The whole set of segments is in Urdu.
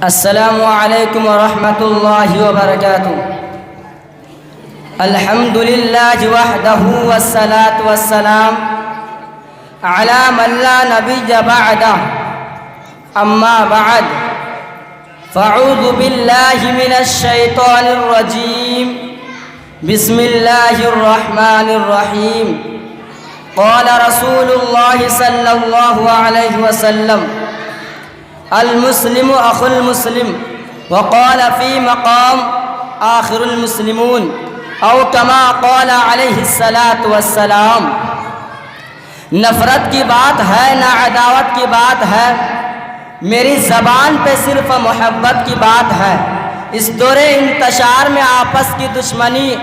السلام علیکم ورحمۃ اللہ وبرکاتہ۔ الحمد للہ وحدہ والصلاة والسلام علی من لا نبی بعدہ، اما بعد فاعوذ باللہ من الشیطان الرجیم، بسم اللہ الرحمن الرحیم۔ قال رسول اللہ صلی اللہ علیہ وسلم: المسلم اخو المسلم، وقال فی مقام آخر المسلمون، او کما قال علیہ الصلاة والسلام۔ نفرت کی بات ہے نہ عداوت کی بات ہے، میری زبان پہ صرف محبت کی بات ہے۔ اس دور انتشار میں آپس کی دشمنی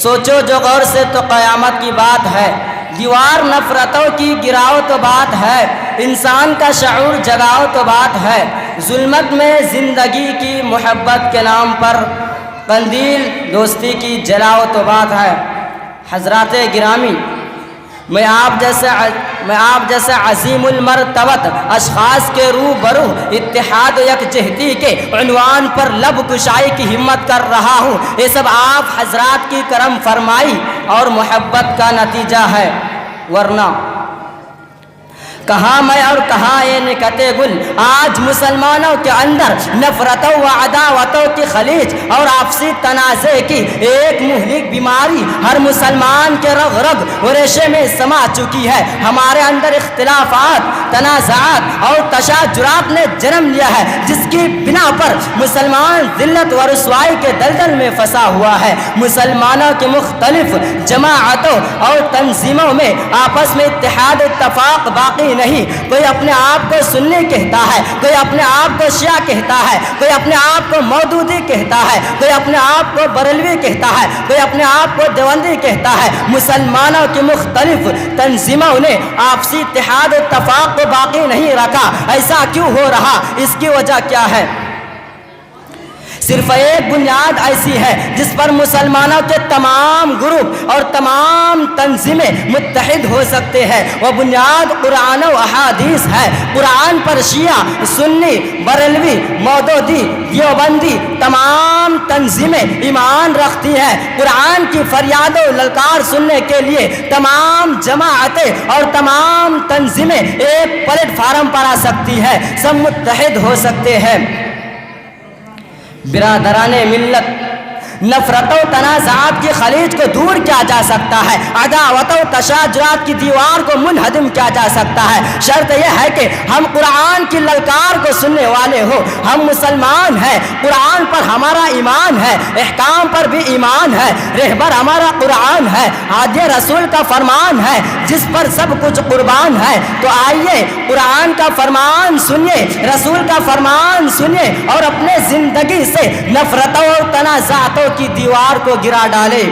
سوچو جو غور سے تو قیامت کی بات ہے۔ دیوار نفرتوں کی گراؤ تو بات ہے، انسان کا شعور جگاؤ تو بات ہے۔ ظلمت میں زندگی کی محبت کے نام پر قندیل دوستی کی جلاؤ تو بات ہے۔ حضرات گرامی، میں آپ جیسے عظیم المرتبت اشخاص کے روبرو اتحاد و یکجہتی کے عنوان پر لب کشائی کی ہمت کر رہا ہوں۔ یہ سب آپ حضرات کی کرم فرمائی اور محبت کا نتیجہ ہے، ورنہ کہاں میں اور کہاں یہ نکت گل۔ آج مسلمانوں کے اندر نفرتوں و عداوتوں کی خلیج اور آپسی تنازع کی ایک مہلک بیماری ہر مسلمان کے رگ رگ و ریشے میں سما چکی ہے۔ ہمارے اندر اختلافات، تنازعات اور تشاجرات نے جنم لیا ہے، جس کی بنا پر مسلمان ذلت و رسوائی کے دلدل میں پھنسا ہوا ہے۔ مسلمانوں کے مختلف جماعتوں اور تنظیموں میں آپس میں اتحاد اتفاق باقی نہیں۔ کوئی اپنے آپ کو سنی کہتا ہے، کوئی اپنے آپ کو شیعہ کہتا ہے، کوئی اپنے آپ کو مودودی کہتا ہے، کوئی اپنے آپ کو بریلوی کہتا ہے، کوئی اپنے آپ کو دیوبندی کہتا ہے۔ مسلمانوں کی مختلف تنظیموں نے آپسی اتحاد و اتفاق کو باقی نہیں رکھا۔ ایسا کیوں ہو رہا؟ اس کی وجہ کیا ہے؟ صرف ایک بنیاد ایسی ہے جس پر مسلمانوں کے تمام گروپ اور تمام تنظیمیں متحد ہو سکتے ہیں، وہ بنیاد قرآن و احادیث ہے۔ قرآن پر شیعہ، سنی، بریلوی، مودودی، دیوبندی تمام تنظیمیں ایمان رکھتی ہیں۔ قرآن کی فریاد و للکار سننے کے لیے تمام جماعتیں اور تمام تنظیمیں ایک پلیٹ فارم پر آ سکتی ہیں، سب متحد ہو سکتے ہیں۔ برادران ملت، نفرت و تنازعات کی خلیج کو دور کیا جا سکتا ہے، عداوت و تشاجرات کی دیوار کو منہدم کیا جا سکتا ہے۔ شرط یہ ہے کہ ہم قرآن کی للکار کو سننے والے ہو۔ ہم مسلمان ہیں، قرآن پر ہمارا ایمان ہے، احکام پر بھی ایمان ہے، رہبر ہمارا قرآن ہے، ہادی رسول کا فرمان ہے، جس پر سب کچھ قربان ہے۔ تو آئیے قرآن کا فرمان سنیے، رسول کا فرمان سنیے اور اپنے زندگی سے نفرتوں اور تنازعاتوں کی دیوار کو گرا ڈالے۔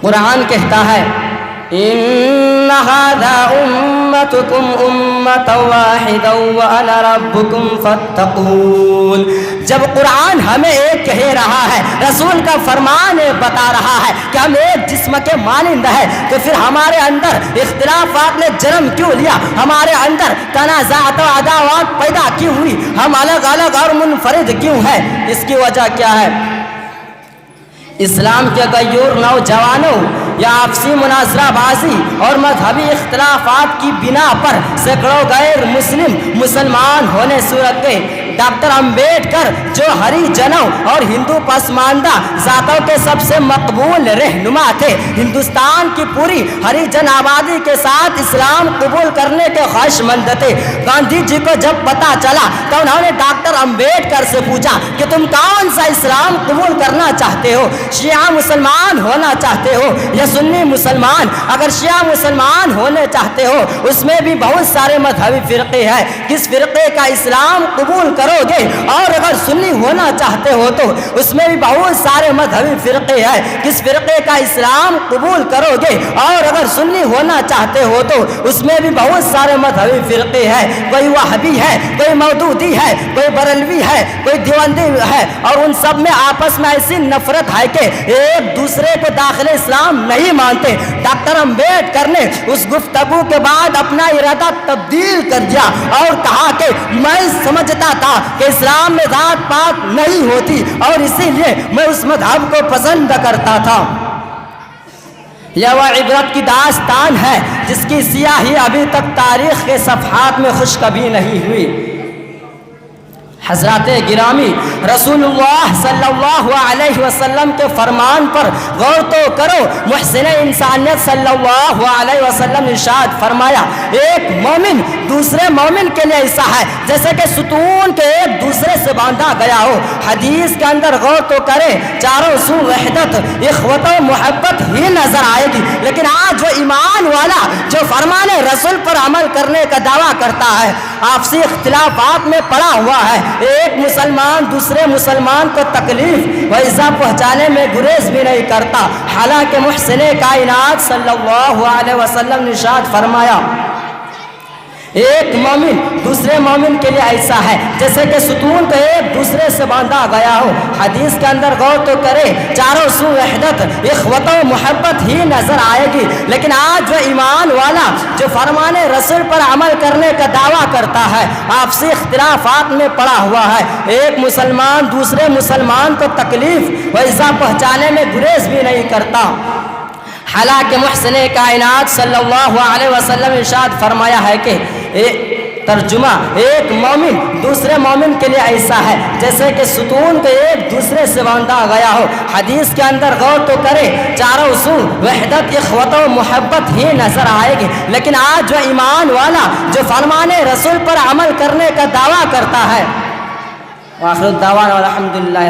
قرآن کہتا ہے: ان ھذا امتکم امۃ واحدۃ وانا ربکم فاتقون۔ جب قرآن ہمیں ایک کہہ رہا ہے، رسول کا فرمان بتا رہا ہے کہ ہم ایک جسم کے مانند ہیں، تو پھر ہمارے اندر اختلافات نے جنم کیوں لیا؟ ہمارے اندر تنازعات و عداوات پیدا کیوں ہوئی؟ ہم الگ الگ اور منفرد کیوں ہیں؟ اس کی وجہ کیا ہے؟ اسلام کے غیور نوجوانوں یا آپسی مناظرہ بازی اور مذہبی اختلافات کی بنا پر سینکڑوں غیر مسلمان ہونے صورت گئے۔ ڈاکٹر امبیڈکر جو ہریجنوں اور ہندو پسماندہ ذاتوں کے سب سے مقبول رہنما تھے، ہندوستان کی پوری ہریجن آبادی کے ساتھ اسلام قبول کرنے کے خواہش مند تھے۔ گاندھی جی کو جب پتہ چلا تو انہوں نے ڈاکٹر امبیڈکر سے پوچھا کہ تم کون سا اسلام قبول کرنا چاہتے ہو؟ شیعہ مسلمان ہونا چاہتے ہو یا سنی مسلمان؟ اگر شیعہ مسلمان ہونے چاہتے ہو، اس میں بھی بہت سارے مذہبی فرقے ہیں، کس فرقے کا اسلام قبول کرو گے، اور اگر سنی ہونا چاہتے ہو تو اس میں بھی بہت سارے مذہبی فرقے ہیں، کس فرقے کا اسلام قبول کرو گے، اور اگر سنی ہونا چاہتے ہو تو اس میں بھی بہت سارے مذہبی فرقے ہیں، کوئی وہابی ہے، کوئی مودودی ہے، کوئی بریلوی ہے، کوئی دیوبندی ہے، اور ان سب میں آپس میں ایسی نفرت ہے کہ ایک دوسرے کو داخل اسلام نہیں مانتے۔ ڈاکٹر امبیڈکر نے اس گفتگو کے بعد اپنا ارادہ تبدیل کر دیا اور کہا کہ میں سمجھتا تھا کہ اسلام میں ذات پات نہیں ہوتی، اور اسی لیے میں اس مذہب کو پسند کرتا تھا۔ یہ وہ عبرت کی داستان ہے جس کی سیاہی ابھی تک تاریخ کے صفحات میں خشک کبھی نہیں ہوئی۔ حضرات گرامی، رسول اللہ صلی اللہ علیہ وسلم کے فرمان پر غور تو کرو۔ محسن انسانیت صلی اللہ علیہ وسلم نے ارشاد فرمایا، ایک مومن دوسرے مومن کے لیے ایسا ہے جیسے کہ ستون کے ایک دوسرے سے باندھا گیا ہو۔ حدیث کے اندر غور تو کرے، چاروں سو وحدت، اخوت و محبت ہی نظر آئے گی، لیکن آج وہ ایمان والا جو فرمان رسول پر عمل کرنے کا دعویٰ کرتا ہے، آپسی اختلافات میں پڑا ہوا ہے، ایک مسلمان دوسرے مسلمان کو تکلیف و ایذا پہنچانے میں گریز بھی نہیں کرتا، حالانکہ محسن کائنات صلی اللہ علیہ وسلم نے ارشاد فرمایا، ایک مومن دوسرے مومن کے لیے ایسا ہے جیسے کہ ستون کو ایک دوسرے سے باندھا گیا ہو۔ حدیث کے اندر غور تو کرے، چاروں سو وحدت، اخوت و محبت ہی نظر آئے گی، لیکن آج وہ ایمان والا جو فرمان رسول پر عمل کرنے کا دعویٰ کرتا ہے، آپسی اختلافات میں پڑا ہوا ہے، ایک مسلمان دوسرے مسلمان کو تکلیف و ایذا پہنچانے میں گریز بھی نہیں کرتا، حالانکہ محسن کائنات صلی اللہ علیہ وسلم نے ارشاد فرمایا ہے کہ ترجمہ، ایک مومن دوسرے مومن کے لیے ایسا ہے جیسے کہ ستون کو ایک دوسرے سے باندھا گیا ہو۔ حدیث کے اندر غور تو کرے، چاروں سو وحدت، اخوت و محبت ہی نظر آئے گی، لیکن آج وہ ایمان والا جو فرمان رسول پر عمل کرنے کا دعویٰ کرتا ہے۔ وآخر الدعوانا الحمدللہ۔